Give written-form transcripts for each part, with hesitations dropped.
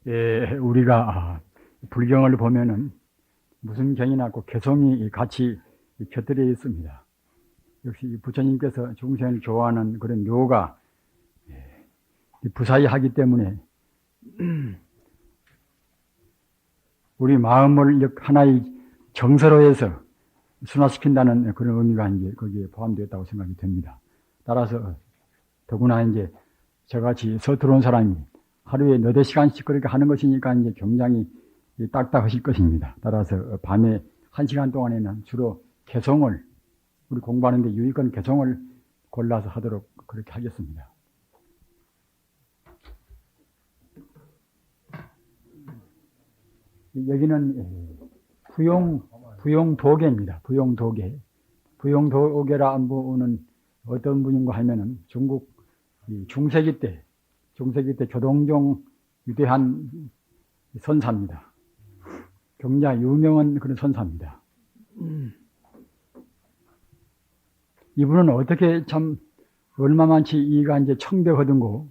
우리가 불경을 보면은 무슨 경이나 꼭 개성이 같이 곁들여 있습니다. 역시 부처님께서 중생을 좋아하는 그런 묘가 부사이하기 때문에 우리 마음을 하나의 정서로 해서 순화시킨다는 그런 의미가 이제 거기에 포함되었다고 생각이 됩니다. 따라서 더구나 이제 저같이 서투른 사람이 하루에 너댓 시간씩 그렇게 하는 것이니까 이제 굉장히 딱딱하실 것입니다. 따라서 밤에 1시간 동안에는 주로 개성을, 우리 공부하는데 유익한 개성을 골라서 하도록 그렇게 하겠습니다. 여기는 부용도계입니다. 부용도계. 부용도계라 한 분은 어떤 분인가 하면은 중국 중세기 때 조동종 위대한 선사입니다. 굉장히 유명한 그런 선사입니다. 이분은 어떻게 참 얼마만치 이가 이제 청벽하던고,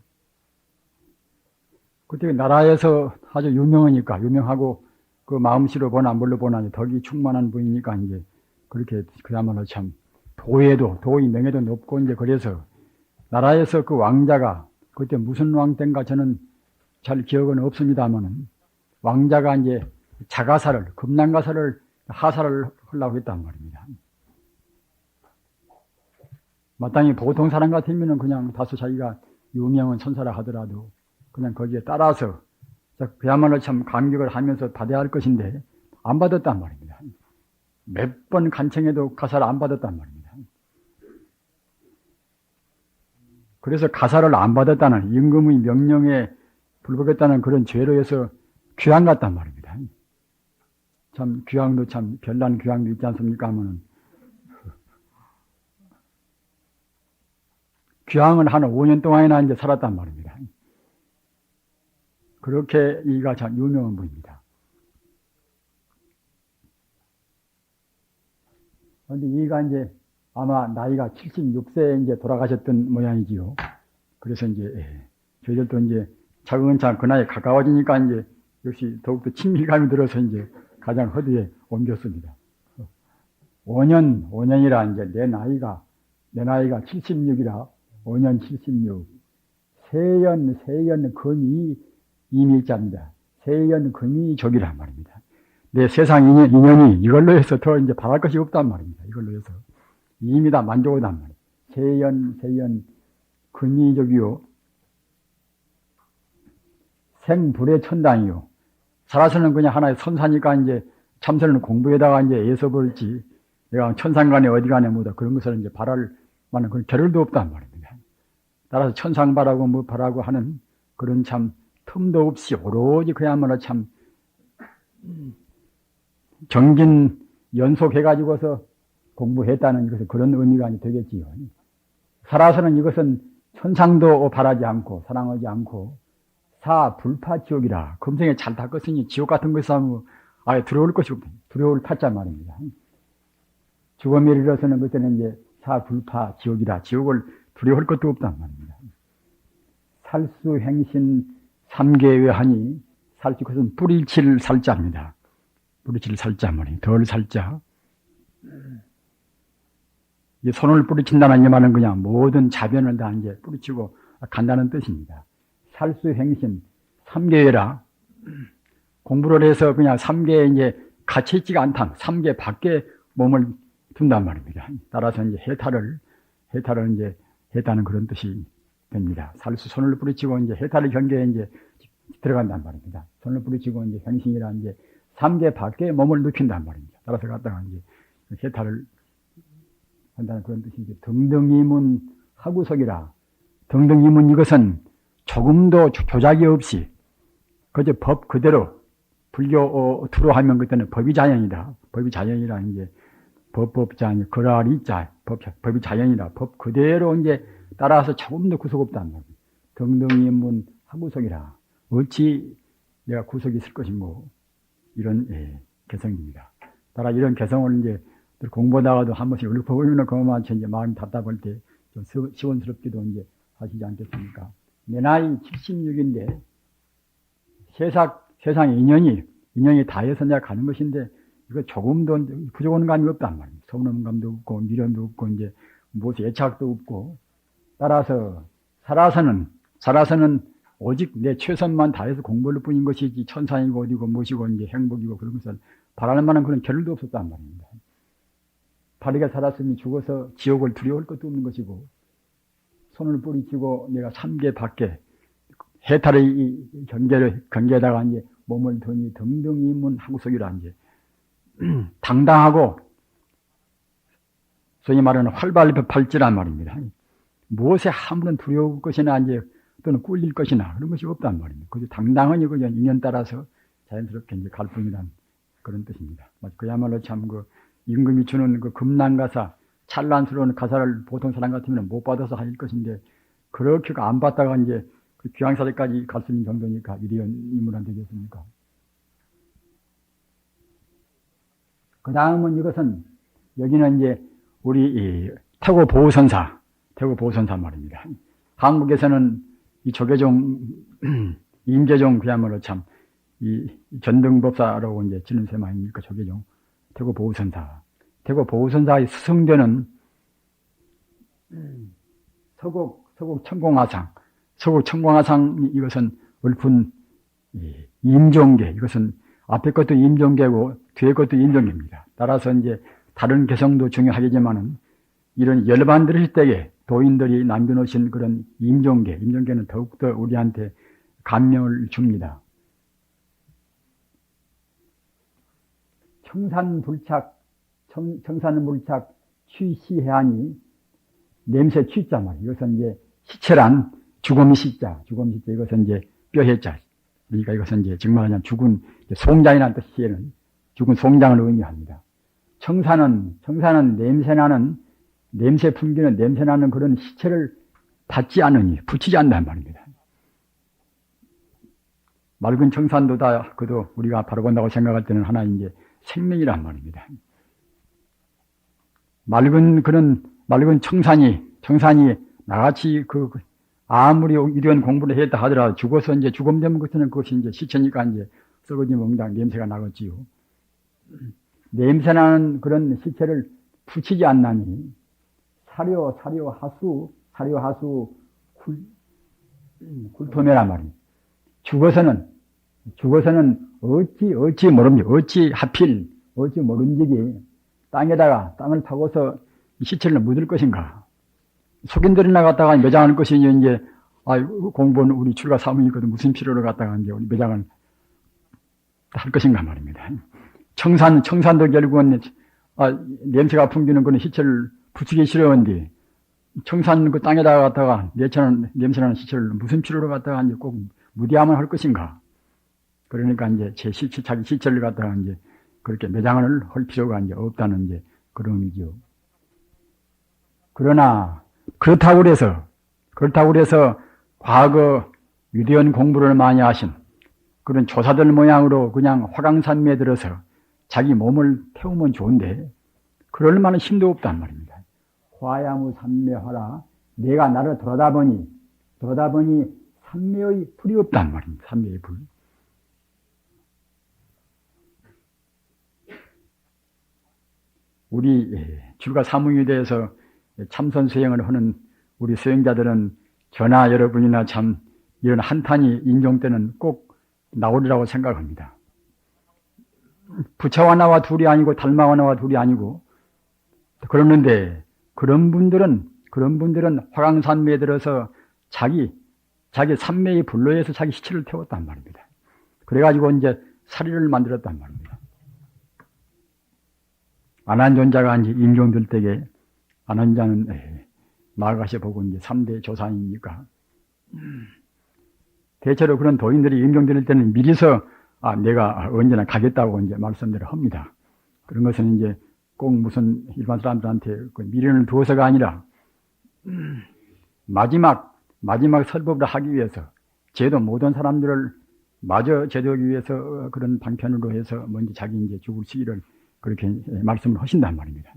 그때 나라에서 아주 유명하고 그 마음씨로 보나 뭘로 보나 덕이 충만한 분이니까 이제 그렇게 그야말로 참 도의 명예도 높고 이제 그래서 나라에서 그 왕자가 그때 무슨 왕 때인가 저는 잘 기억은 없습니다만은 왕자가 이제 자가사를, 금난가사를 하사를 하려고 했단 말입니다. 마땅히 보통 사람 같으면은 그냥 다소 자기가 유명한 선사라 하더라도 그냥 거기에 따라서 그야말로 참 감격을 하면서 받아야 할 것인데 안 받았단 말입니다. 몇 번 간청해도 가사를 안 받았단 말입니다. 그래서 가사를 안 받았다는 임금의 명령에 불복했다는 그런 죄로 해서 귀양 갔단 말입니다. 참 귀양도 참 별난 귀양도 있지 않습니까 하면은 귀양을 한 5년 동안이나 이제 살았단 말입니다. 그렇게 이가 참 유명한 분입니다. 그런데 이가 이제 아마 나이가 76세에 이제 돌아가셨던 모양이지요. 그래서 이제 저희들도 이제 차근차근 그 나이에 가까워지니까 이제 역시 더욱더 친밀감이 들어서 이제 가장 허드에 옮겼습니다. 5년이라 이제 내 나이가 76이라 5년 76. 세연 금이 이밀자입니다. 세연 금이 적이란 말입니다. 내 세상 인연이 이걸로 해서 더 이제 바랄 것이 없단 말입니다. 이걸로 해서. 이미다 만족하단 말이에요. 세연 금이 적이요. 생불의 천당이요. 살아서는 그냥 하나의 선사니까 이제 참선을 공부에다가 이제 애써버릴지 내가 천상간에 어디 가네 뭐다 그런 것을 이제 바랄 만한 그런 겨를도 없단 말입니다. 따라서 천상 바라고 뭐 바라고 하는 그런 참 틈도 없이 오로지 그야말로 참 정진 연속해가지고서 공부했다는 것은 그런 의미가 되겠지요. 살아서는 이것은 천상도 바라지 않고 사랑하지 않고 사불파지옥이라 금생에 잘 닦았으니 지옥 같은 것이 아예 들어올 것이 없다. 두려울 파자 말입니다. 죽음에 이르러서는 그때는 이제 사불파지옥이라 지옥을 두려울 것도 없단 말입니다. 살수행신 삼계외하니 살수 그것은 뿌리칠 살자입니다. 뿌리칠 살자 말이에요. 덜 살자. 이 손을 뿌리친다는 이 말은 그냥 모든 자변을 다 이제 뿌리치고 간다는 뜻입니다. 살수행신 삼계외라 공부를 해서 그냥 삼계에 이제 갇혀 있지가 않다. 삼계 밖에 몸을 둔단 말입니다. 따라서 이제 해탈을 이제 했다는 그런 뜻이 됩니다. 살수 손을 뿌리치고 이제 해탈의 경계에 이제 들어간단 말입니다. 손을 뿌리치고 이제 행신이라 이제 삼계 밖에 몸을 눕힌단 말입니다. 따라서 갖다가 이제 해탈을 한다는 그런 뜻이 이제 등등이문 하구석이라. 등등이문 이것은 조금도 조작이 없이 그저 법 그대로 불교 투로 하면 그때는 법이 자연이다. 법이 자연이라 이제 법자니 거라리자 법이 자연이라 법 그대로 이제 따라서 조금도 구속 없단 말이에요. 등등이문 하구석이라. 어찌 내가 구석이 있을 것인고 이런 개성입니다. 따라 이런 개성을 이제 공부하다가도 한 번씩 읊어보면 그것만 이제 마음이 답답할 때 좀 시원스럽기도 이제 하시지 않겠습니까? 내 나이 76인데 세상의 인연이 다해서 내가 가는 것인데, 이거 조금도 부족한 감이 없단 말입니다. 서운함감도 없고, 미련도 없고, 이제, 무엇에 애착도 없고, 따라서, 살아서는 오직 내 최선만 다해서 공부할 뿐인 것이지, 천상이고 어디고 무엇이고, 이제 행복이고 그런 것을 바라는 만한 그런 겨를도 없었단 말입니다. 바르게 살았으니 죽어서 지옥을 두려워할 것도 없는 것이고, 손을 뿌리치고 내가 삼계 밖에 해탈의 경계에다가 이제 몸을 드니 등등이 문 하구석이라 이제 당당하고 소위 말하는 활발할지란 말입니다. 무엇에 아무런 두려울 것이나 이제 또는 꿀릴 것이나 그런 것이 없단 말입니다. 그래서 당당하니 그냥 인연 따라서 자연스럽게 이제 갈 뿐이란 그런 뜻입니다. 그야말로 참 그 임금이 주는 그 금난가사, 찬란스러운 가사를 보통 사람 같으면 못 받아서 할 것인데, 그렇게 안 받다가 이제 그 귀향사대까지 갈 수 있는 정도니까 이런 인물 안 되겠습니까? 그 다음은 이것은, 여기는 이제 우리 태고 보선사 말입니다. 한국에서는 이 조계종, 임계종 그야말로 참, 이 전등법사라고 이제 지는 셈 아닙니까? 조계종. 태고 보선사의 스승되는 서국 청공화상 이것은 읊은 임종계, 이것은 앞에 것도 임종계고 뒤에 것도 임종계입니다. 따라서 이제 다른 개성도 중요하겠지만은 이런 열반들일 때에 도인들이 남겨놓으신 그런 임종계는 더욱더 우리한테 감명을 줍니다. 청산불착 취시해하니 냄새 취자 말이에요. 이것은 이제 시체란 죽음의 시자 이것은 이제 뼈해자. 그러니까 이것은 이제 정말 그냥 죽은 송장이라는 뜻이에는 죽은 송장을 의미합니다. 청산은 냄새 풍기는 냄새나는 그런 시체를 닿지 않으니 붙이지 않는단 말입니다. 맑은 청산도 다 그도 우리가 바로 본다고 생각할 때는 하나 이제 생명이란 말입니다. 맑은 청산이 나같이 아무리 이런 공부를 했다 하더라도 죽어서 이제 죽음되면 그것이 이제 시체니까 이제 썩어진 몽당 냄새가 나겠지요. 냄새나는 그런 시체를 붙이지 않나니 사료 하수 굴토매란 말입니다. 죽어서는 어찌 모름지기 땅을 파고서 시체를 묻을 것인가. 속인들이 나갔다가 매장할 것이 이제, 공부는 우리 출가 사무이거든 무슨 필요로 갔다가 이제 우리 매장을 할 것인가 말입니다. 청산도 결국은, 냄새가 풍기는 그런 시체를 붙이기 싫어한디, 청산 그 땅에다가 갔다가 냄새나는 시체를 무슨 필요로 갔다가 이제 꼭 무디야만 할 것인가. 그러니까 이제 자기 시체를 갖다가 이제 그렇게 매장을 할 필요가 이제 없다는 이제 그런 의미죠. 그러나 그렇다고 그래서 과거 위대한 공부를 많이 하신 그런 조사들 모양으로 그냥 화강산매에 들어서 자기 몸을 태우면 좋은데 그럴 만한 힘도 없단 말입니다. 화야무 산매하라. 내가 나를 돌아다보니 산매의 불이 없단 말입니다. 산매의 불. 우리 출가 사무에 대해서 참선 수행을 하는 우리 수행자들은 저나 여러분이나 참 이런 한탄이 인종 때는 꼭 나오리라고 생각합니다. 부처와 나와 둘이 아니고 달마와 나와 둘이 아니고 그러는데 그런 분들은 화강산매에 들어서 자기 산매의 불로 해서 자기 시체를 태웠단 말입니다. 그래가지고 이제 사리를 만들었단 말입니다. 안한존자가 이제 임종될 때에 안한자는 마가시 보고 이제 3대 조상이니까 대체로 그런 도인들이 임종될 때는 미리서 내가 언제나 가겠다고 이제 말씀들을 합니다. 그런 것은 이제 꼭 무슨 일반 사람들한테 그 미련을 두어서가 아니라 마지막 설법을 하기 위해서 제도 모든 사람들을 마저 제도하기 위해서 그런 방편으로 해서 먼저 자기 이제 죽을 시기를 그렇게 말씀을 하신단 말입니다.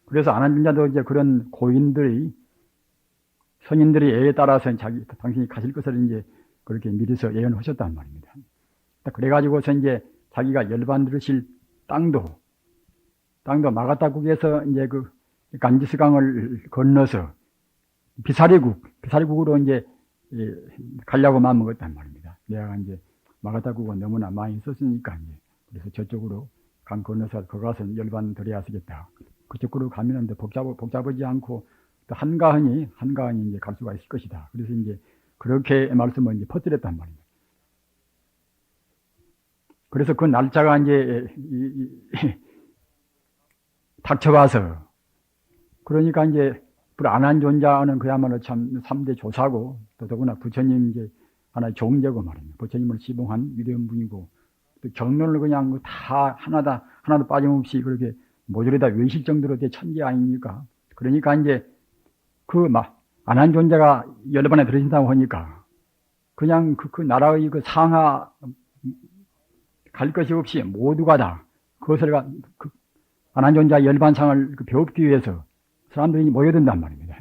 그래서 안한존자도 이제 그런 고인들이 선인들의 애에 따라서 당신이 가실 것을 이제 그렇게 미리서 예언하셨단 말입니다. 그래가지고서 이제 자기가 열반 들으실 땅도 마가다국에서 이제 그 간지스강을 건너서 비사리국으로 이제 가려고 마음먹었단 말입니다. 내가 이제 마가다국은 너무나 많이 썼으니까 이제 그래서 저쪽으로 강 건너서 거기 가서 열반 들어야 쓰겠다. 그쪽으로 가면은 복잡하지 않고 또 한가하니 이제 갈 수가 있을 것이다. 그래서 이제 그렇게 말씀을 이제 퍼뜨렸단 말입니다. 그래서 그 날짜가 이제 닥쳐와서 그러니까 이제 안한존자는 그야말로 참 3대 조사고 또 더구나 부처님 이제 하나의 종제고 말입니다. 부처님을 시봉한 위대한 분이고 또 경론을 그냥 다 하나도 빠짐없이 그렇게 모조리 다 외실 정도로 된 천재 아닙니까? 그러니까 이제 안한존자가 열반에 들으신다고 하니까 그냥 그 나라의 그 상하 갈 것이 없이 모두가 다 그것을 안한존자 열반상을 배웁기 위해서 사람들이 모여든단 말입니다.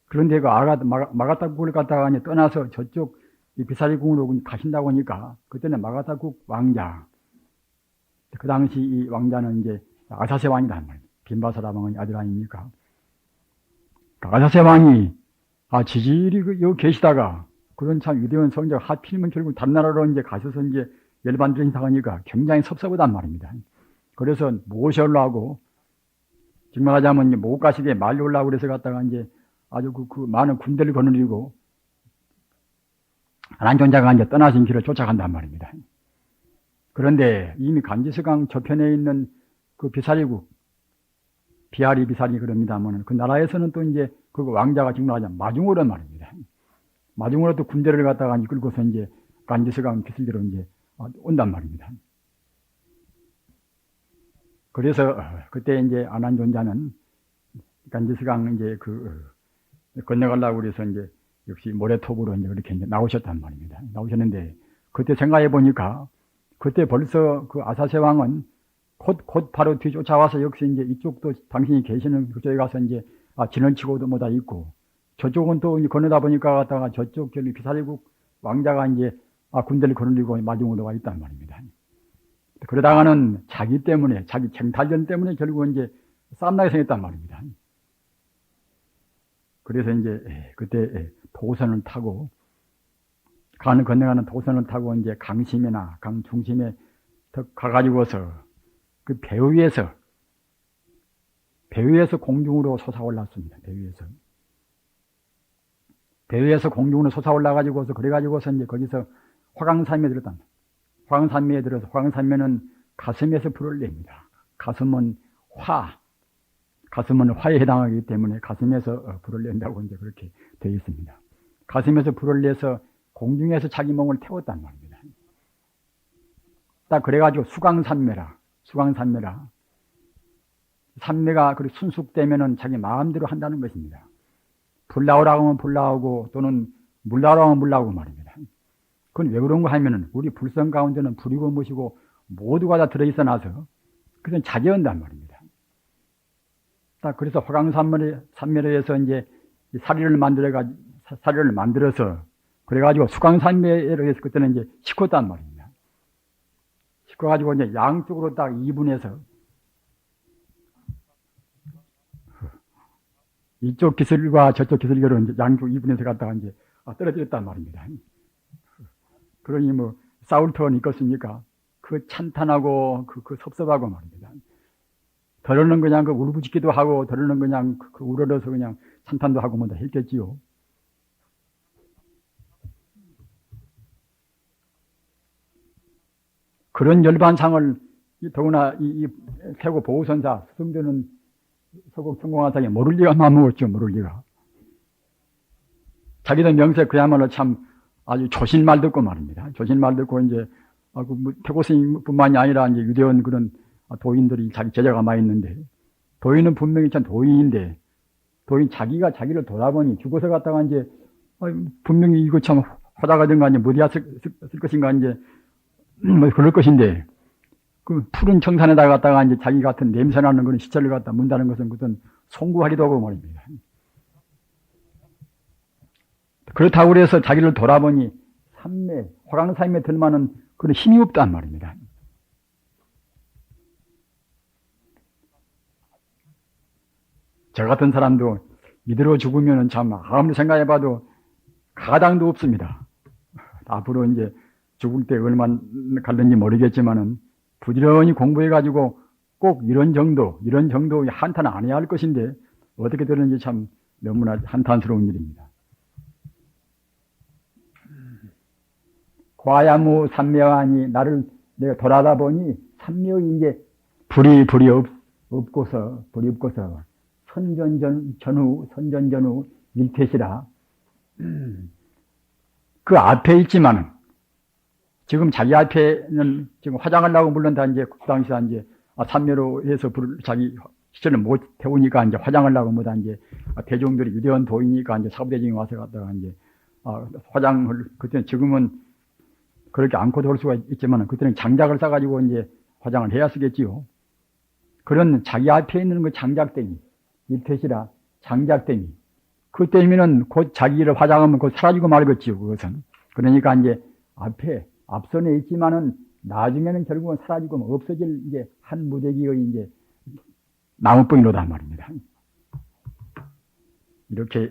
그런데 그 마가다국을 갔다가 이제 떠나서 저쪽 비사리궁으로 가신다고 하니까 그때는 마가다국 왕자, 그 당시 이 왕자는 이제 아사세 왕이란 말이에요. 빈바사라 왕의 아들 아닙니까? 아사세 왕이 지질이 여기 계시다가 그런 참 위대한 성자가 하필이면 결국 다른 나라로 이제 가셔서 이제 열반들이 당하니까 굉장히 섭섭하단 말입니다. 그래서 모셔오려고 정말 하자면 못 가시게 말려오려고 그래서 갔다가 이제 아주 그 많은 군대를 거느리고 안한존자가 이제 떠나신 길을 쫓아간단 말입니다. 그런데 이미 간지스강 저편에 있는 그 비사리국, 비사리 그럽니다만 그 나라에서는 또 이제 그 왕자가 정말 하자면 마중오란 말입니다. 마중오로 또 군대를 갖다가 이끌고서 이제 간지스강 기슬대로 이제 온단 말입니다. 그래서 그때 이제 안한존자는 간지스강 이제 건너가려고 그래서 이제 역시 모래톱으로 이제 그렇게 이제 나오셨단 말입니다. 나오셨는데 그때 생각해 보니까 그때 벌써 그 아사세 왕은 곧 바로 뒤쫓아와서 역시 이제 이쪽도 당신이 계시는 그쪽에 가서 이제 진을 치고도 뭐다 있고 저쪽은 또 이제 건너다 보니까 갔다가 저쪽 비사리국 왕자가 이제 군대를 거느리고 마중으로 와 있단 말입니다. 그러다가는 자기 쟁탈전 때문에 결국 이제 싸움나게 생겼단 말입니다. 그래서 이제 그때 도선을 타고 강을 건너가는 도선을 타고 이제 강심이나 강 중심에 가가지고서 그 배 위에서 공중으로 솟아올랐습니다. 배 위에서 공중으로 솟아올라가지고서 그래가지고서 이제 거기서 화강산미에 들었답니다. 화강산미에 들어서 화강산미는 가슴에서 불을 냅니다. 가슴은 화에 해당하기 때문에 가슴에서 불을 낸다고 이제 그렇게 되어 있습니다. 가슴에서 불을 내서 공중에서 자기 몸을 태웠단 말입니다. 딱 그래가지고 수강산매라. 산매가 그렇게 순숙되면은 자기 마음대로 한다는 것입니다. 불 나오라고 하면 불 나오고 또는 물 나오라고 하면 물 나오고 말입니다. 그건 왜 그런가 하면은 우리 불성 가운데는 불이고 무엇이고 모두가 다 들어있어 놔서 그래서 자제한단 말입니다. 딱 그래서 화강산매에서 이제 사리를 만들어서 그래가지고 수강산매에 해서 그때는 이제 식혔단 말입니다. 식혀가지고 이제 양쪽으로 딱 2분해서 이쪽 기슬과 저쪽 기슬교로 이제 양쪽 2분해서 갔다가 이제 떨어뜨렸단 말입니다. 그러니 뭐 싸울 터는 있겠습니까? 그 찬탄하고 그 섭섭하고 말입니다. 덜어는 그냥 그 울부짖기도 하고 덜어는 그냥 우러러서 그냥 찬탄도 하고 뭐 다 했겠지요. 그런 열반상을 더구나 이 태고 보호선사 스승되는 서국 성공화상에 모를 리가 마먹었죠. 모를 리가. 자기들 명세 그야말로 참 아주 조신말 듣고 말입니다. 조신말 듣고 이제 태고 스님뿐만이 아니라 이제 유대원 그런 도인들이 자기 제자가 많이 있는데 도인은 분명히 참 도인인데 도인 자기가 자기를 돌아보니 죽어서 갔다가 이제 분명히 이거 참 화다가든가 이제 무디야 쓸 것인가 이제 뭐 그럴 것인데 그 푸른 청산에다 갔다가 이제 자기 같은 냄새나는 그런 시체를 갖다 문다는 것은 그것은 송구하기도 하고 말입니다. 그렇다고 그래서 자기를 돌아보니 삼매, 화강사임에 들만은 그런 힘이 없단 말입니다. 저 같은 사람도 이대로 죽으면 참 아무리 생각해봐도 가당도 없습니다. 앞으로 이제 죽을 때 얼마나 갈는지 모르겠지만은 부지런히 공부해가지고 꼭 이런 정도의 한탄 안 해야 할 것인데 어떻게 되는지 참 너무나 한탄스러운 일입니다. 과야무 삼매하니 나를 내가 돌아다 보니 삼매의 이제 불이 없고서 선전전후 일태시라. 그 앞에 있지만은 지금 자기 앞에는 지금 화장하려고 물론 다 이제 그 당시에 이제 삼매로 해서 불을 자기 시체를 못 태우니까 이제 화장하려고 뭐다 이제 대중들이 유대원 도이니까 이제 사부대중이 와서 갔다가 이제 화장을 그때는 지금은 그렇게 않고도 할 수가 있지만 그때는 장작을 싸가지고 이제 화장을 해야 쓰겠지요. 그런 자기 앞에 있는 그 장작대미, 일태시라 장작대미. 그 때문에는 곧 자기를 화장하면 곧 사라지고 말겠지요, 그것은. 그러니까 이제 앞선에 있지만은 나중에는 결국은 사라지고 없어질 이제 한 무대기의 이제 나무뻥이로단 말입니다. 이렇게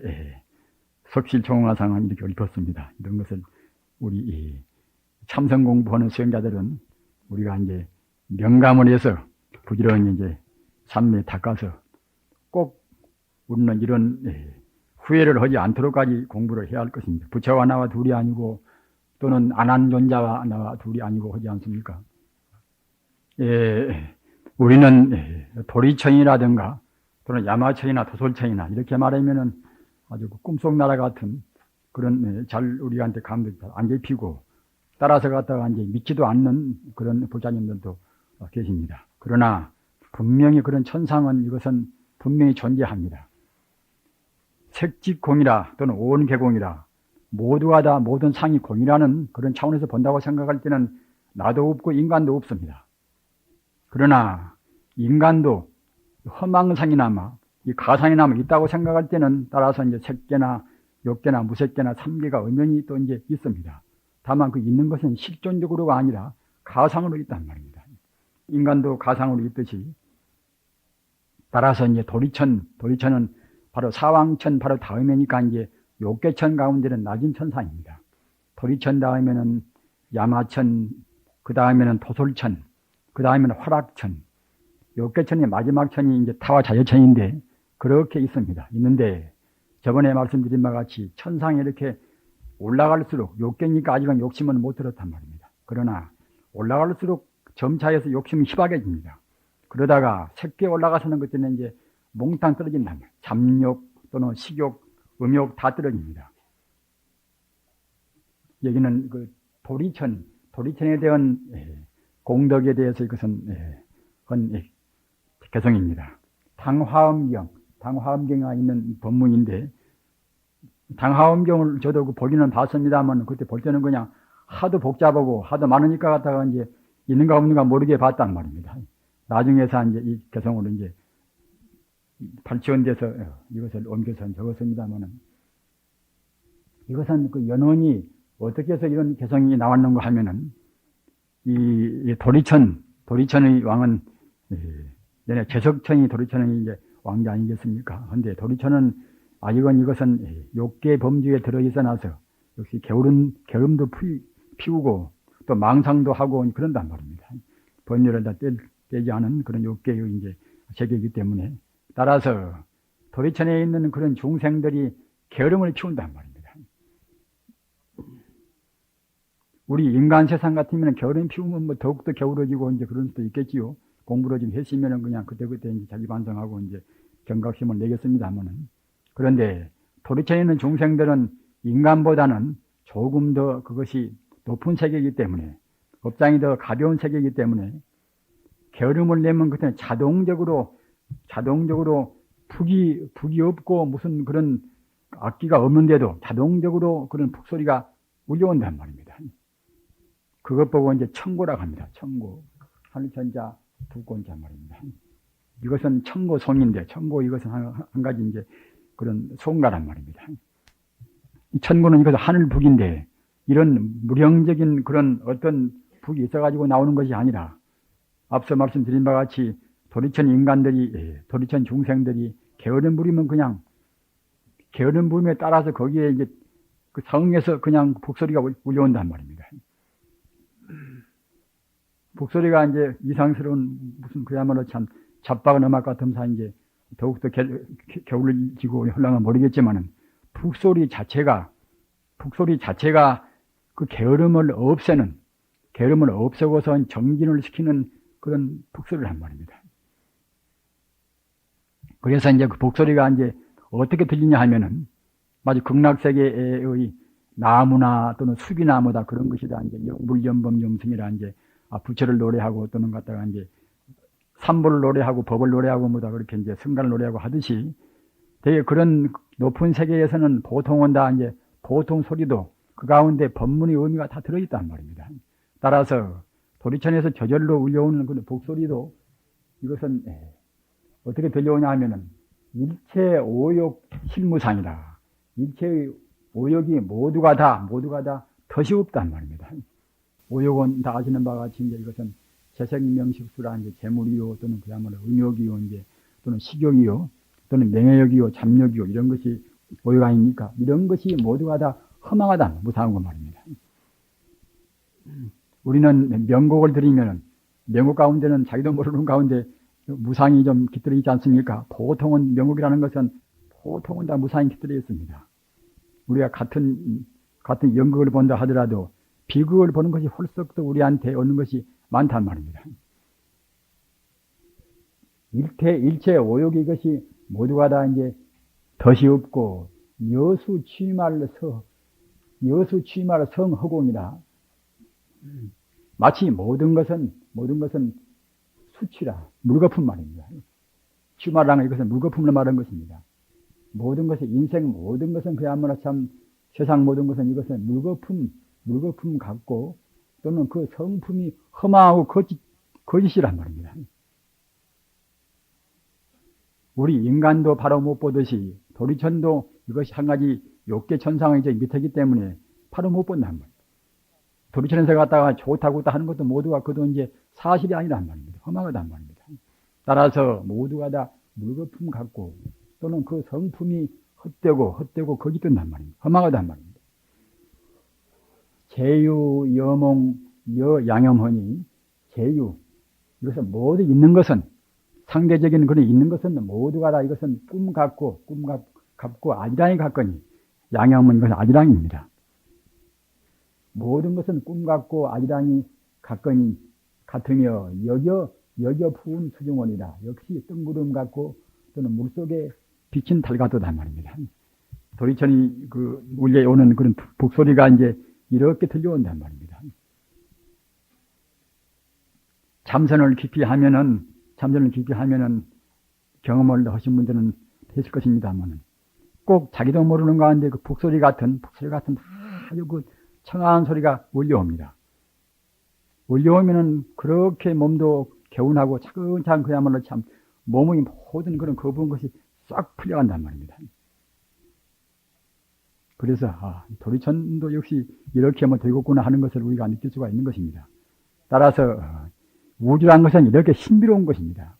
석실총화상은 이렇게 읊었습니다. 이런 것을 우리 참선 공부하는 수행자들은 우리가 이제 명감을 해서 부지런히 이제 삼매에 닦아서 꼭 우리는 이런 후회를 하지 않도록까지 공부를 해야 할 것입니다. 부처와 나와 둘이 아니고 또는 안한존자와 나와 둘이 아니고 하지 않습니까? 우리는 도리천이라든가 또는 야마천이나 도솔천이나 이렇게 말하면은 아주 꿈속 나라 같은 그런 잘 우리한테 감도 안 잡히고 따라서 갔다가 이제 믿지도 않는 그런 부자님들도 계십니다. 그러나 분명히 그런 천상은 이것은 분명히 존재합니다. 색직공이라 또는 온개공이라 모두가 다 모든 상이 공이라는 그런 차원에서 본다고 생각할 때는 나도 없고 인간도 없습니다. 그러나 인간도 허망상이나마 이 가상이나마 있다고 생각할 때는 따라서 이제 색계나 욕계나 무색계나 삼계가 엄연히 또 이제 있습니다. 다만 그 있는 것은 실존적으로가 아니라 가상으로 있단 말입니다. 인간도 가상으로 있듯이 따라서 이제 도리천은 바로 사왕천 바로 다음에니까 이제 욕계천 가운데는 낮은 천상입니다. 도리천 다음에는 야마천, 그 다음에는 도솔천, 그 다음에는 화락천, 욕계천이 마지막 천이 이제 타와자재천인데 그렇게 있습니다. 있는데 저번에 말씀드린 바와 같이 천상에 이렇게 올라갈수록 욕계니까 아직은 욕심은 못 들었단 말입니다. 그러나 올라갈수록 점차에서 욕심이 희박해집니다. 그러다가 색계에 올라가서는 그때는 이제 몽땅 떨어진단 말이에요. 잠욕 또는 식욕, 음욕 다 떨어집니다. 여기는 그 도리천에 대한 공덕에 대해서 이것은 한 개성입니다. 당화엄경에 있는 법문인데 당화엄경을 저도 보기는 봤습니다만 그때 볼 때는 그냥 하도 복잡하고 하도 많으니까 갖다가 이제 있는가 없는가 모르게 봤단 말입니다. 나중에서 이제 이 개성으로 이제 발치원돼서 이것을 옮겨서 적었습니다만은 이것은 그 연원이 어떻게 해서 이런 개성이 나왔는가 하면은 이 도리천의 왕은 제석천이 도리천의 이제 왕자 아니겠습니까? 근데 도리천은 아직은 이것은 욕계 범주에 들어있어 나서 역시 게으름도 피우고 또 망상도 하고 그런단 말입니다. 번뇌를 다 떼지 않은 그런 욕계의 이제 세계이기 때문에 따라서 도리천에 있는 그런 중생들이 게으름을 피운단 말입니다. 우리 인간 세상 같으면 게으름 피우면 뭐 더욱더 게으러지고 이제 그런 수도 있겠지요. 공부를 좀 했으면은 그냥 그때그때 이제 자기 반성하고 이제 경각심을 내겠습니다만은. 그런데 도리천에 있는 중생들은 인간보다는 조금 더 그것이 높은 세계이기 때문에 업장이 더 가벼운 세계이기 때문에 게으름을 내면 그때는 자동적으로 북이 없고 무슨 그런 악기가 없는데도 자동적으로 그런 북소리가 울려온단 말입니다. 그것 보고 이제 청고라고 합니다. 청고. 하늘천자 두권자 말입니다. 이것은 청고송인데, 청고 이것은 한 가지 이제 그런 송가란 말입니다. 이 천군은 이것은 하늘북인데 이런 무령적인 그런 어떤 북이 있어가지고 나오는 것이 아니라 앞서 말씀드린 바와 같이 도리천 인간들이, 도리천 중생들이 게으름 부리면 그냥 게으름 부림에 따라서 거기에 이제 그 성에서 그냥 북소리가 울려온단 말입니다. 북소리가 이제 이상스러운 무슨 그야말로 참 잡박한 음악 같으면서 이제 더욱더 겨울을 지고 흘러가 모르겠지만은 북소리 자체가 그 게으름을 없애고서 정진을 시키는 그런 북소리를 한 말입니다. 그래서 이제 그 북소리가 이제 어떻게 들리냐 하면은 마치 극락세계의 나무나 또는 수비나무다 그런 것이다. 이제 물연범용승이라 이제 부처를 노래하고 또는 갖다가 이제 삼보를 노래하고 법을 노래하고 뭐다 그렇게 이제 승가를 노래하고 하듯이 되게 그런 높은 세계에서는 보통은 다 이제 보통 소리도 그 가운데 법문의 의미가 다 들어있단 말입니다. 따라서 도리천에서 저절로 울려오는 그 복소리도 이것은 어떻게 들려오냐 하면은 일체 오욕 실무상이다. 일체의 오욕이 모두가 다 덫이 없단 말입니다. 오욕은 다 아시는 바와 같이 이제 이것은 재생명식수라 이제 재물이요 또는 그야말로 음욕이요 이제 또는 식욕이요 또는 명예욕이요 잡욕이요 이런 것이 오욕 아닙니까? 이런 것이 모두가 다 허망하다 무상한 것 말입니다. 우리는 명곡을 들으면 명곡 가운데는 자기도 모르는 가운데 무상이 좀 깃들어 있지 않습니까? 보통은 명곡이라는 것은 보통은 다 무상이 깃들어 있습니다. 우리가 같은 연극을 본다 하더라도 비극을 보는 것이 홀썩도 우리한테 오는 것이 많단 말입니다. 일체 오욕이 이것이 모두가 다 이제 덫이 없고 여수 취말 성허공이라 마치 모든 것은 수치라 물거품 말입니다. 취말하는 이것은 물거품을 말한 것입니다. 모든 것이 인생 모든 것은 그야말로 참 세상 모든 것은 이것은 물거품 같고 또는 그 성품이 험하고 거짓이란 말입니다. 우리 인간도 바로 못 보듯이 도리천도 이것이 한 가지 욕계 천상의 이제 밑이기 때문에 바로 못 본단 말입니다. 도리천에서 갔다가 좋다고 하는 것도 모두가 그도 이제 사실이 아니란 말입니다. 험하단 말입니다. 따라서 모두가 다 물거품 같고 또는 그 성품이 헛되고 거짓된단 말입니다. 험하단 말입니다. 제유, 여몽, 양염허니 제유 이것은 모두 있는 것은 상대적인 그런 있는 것은 모두가 다 이것은 꿈 같고 아지랑이 같거니 양염은 이것은 아지랑입니다. 모든 것은 꿈 같고 아지랑이 같으며 여겨 푸은 수중원이다. 역시 뜬구름 같고 또는 물속에 비친 달 같다단 말입니다. 도리천이 울려오는 그런 북소리가 이제 이렇게 들려온단 말입니다. 참선을 깊이 하면은 경험을 하신 분들은 되실 것입니다만 꼭 자기도 모르는 가운데 그 북소리 같은 아주 그 청아한 소리가 울려옵니다. 울려오면은 그렇게 몸도 개운하고 차근차근 그야말로 참 몸의 모든 그런 거부한 것이 싹 풀려간단 말입니다. 그래서 도리천도 역시 이렇게 하면 되겠구나 하는 것을 우리가 느낄 수가 있는 것입니다. 따라서 우주란 것은 이렇게 신비로운 것입니다.